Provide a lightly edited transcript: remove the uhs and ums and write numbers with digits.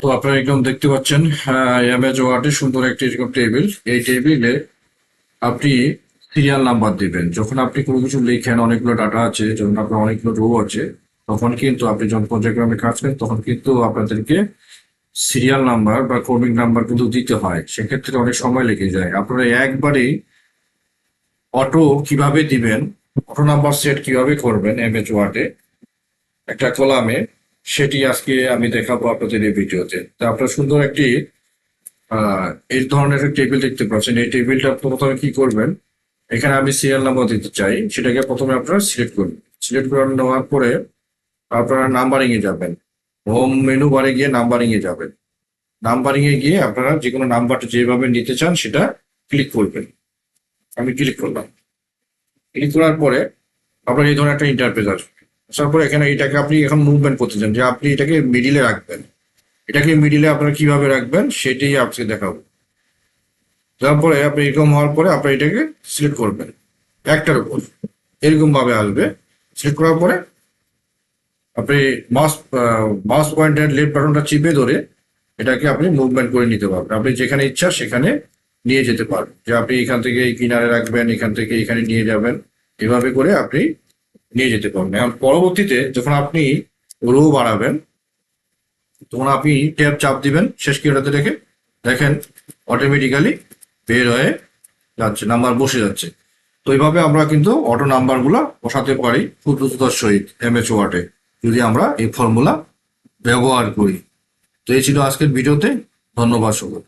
তো আপনারা একদম দেখতে পাচ্ছেন এমএজ ওয়ার্ডে সুন্দর একটি এরকম টেবিল। এই টেবিলে আপনি সিরিয়াল নাম্বার দিবেন। যখন আপনি কোনো কিছু লেখেন, অনেকগুলো ডাটা আছে, যখন আপনার অনেকগুলো রো আছে, তখন কিন্তু আপনি যখন পর্যায়ক্রমে কাজ করেন তখন কিন্তু আপনাদেরকে সিরিয়াল নাম্বার বা ক্রমিক নাম্বার কিন্তু দিতে হয়। সেক্ষেত্রে অনেক সময় লেগে যায়। আপনারা একবারেই অটো কিভাবে দিবেন, অটো নাম্বার সেট কিভাবে করবেন এমএজ ওয়ার্ডে একটা কলামে, সেটি আজকে আমি দেখাবো আপনাদের এই ভিডিওতে। তো আপনারা সুন্দর একটি এই ধরনের একটা টেবিল দেখতে পাচ্ছেন। এই টেবিলটা প্রথমে কি করবেন, এখানে আমি সিরিয়াল নাম্বার দিতে চাই, সেটাকে প্রথমে আপনারা সিলেক্ট করবেন। সিলেক্ট করে নেওয়ার পরে আপনারা নাম্বারিং এ যাবেন। হোম মেনু বারে গিয়ে নাম্বারিং এ যাবেন। নাম্বারিং এ গিয়ে আপনারা যে কোনো নাম্বারটা যেভাবে নিতে চান সেটা ক্লিক করবেন। আমি ক্লিক করলাম। ক্লিক করার পরে আপনার এই ধরনের একটা ইন্টারফেস আসবে। আসার পরে এখানে এটাকে আপনি এখন মুভমেন্ট করতে চান যে আপনি এটাকে মিডিলে রাখবেন। এটাকে মিডিলে আপনারা কিভাবে রাখবেন সেটাই আজকে দেখাবো। তারপরে আপনি এরকম হওয়ার পরে আপনি এটাকে সিলেক্ট করবেন একটার উপর, এরকম ভাবে আসবে। সিলেক্ট করার পরে আপনি মাউস পয়েন্টার লেফট বাটনটা চিপে ধরে এটাকে আপনি মুভমেন্ট করে নিতে পারবেন। আপনি যেখানে ইচ্ছা সেখানে নিয়ে যেতে পারবেন। যে আপনি এখান থেকে এই কিনারে রাখবেন, এখান থেকে এখানে নিয়ে যাবেন, এভাবে করে আপনি নিয়ে যেতে পারবেন। এখন পরবর্তীতে যখন আপনি রো বাড়াবেন তখন আপনি ট্যাব চাপ দিবেন শেষ কিটাতে রেখে, দেখেন অটোমেটিক্যালি বের হয়ে যাচ্ছে, নাম্বার বসে যাচ্ছে। তো এইভাবে আমরা কিন্তু অটো নাম্বার গুলা বসাতে পারি খুব দ্রুততার সহিত এমএস ওয়ার্ডে, যদি আমরা এই ফর্মুলা ব্যবহার করি। তো এই ছিল আজকের ভিডিওতে। ধন্যবাদ সকল।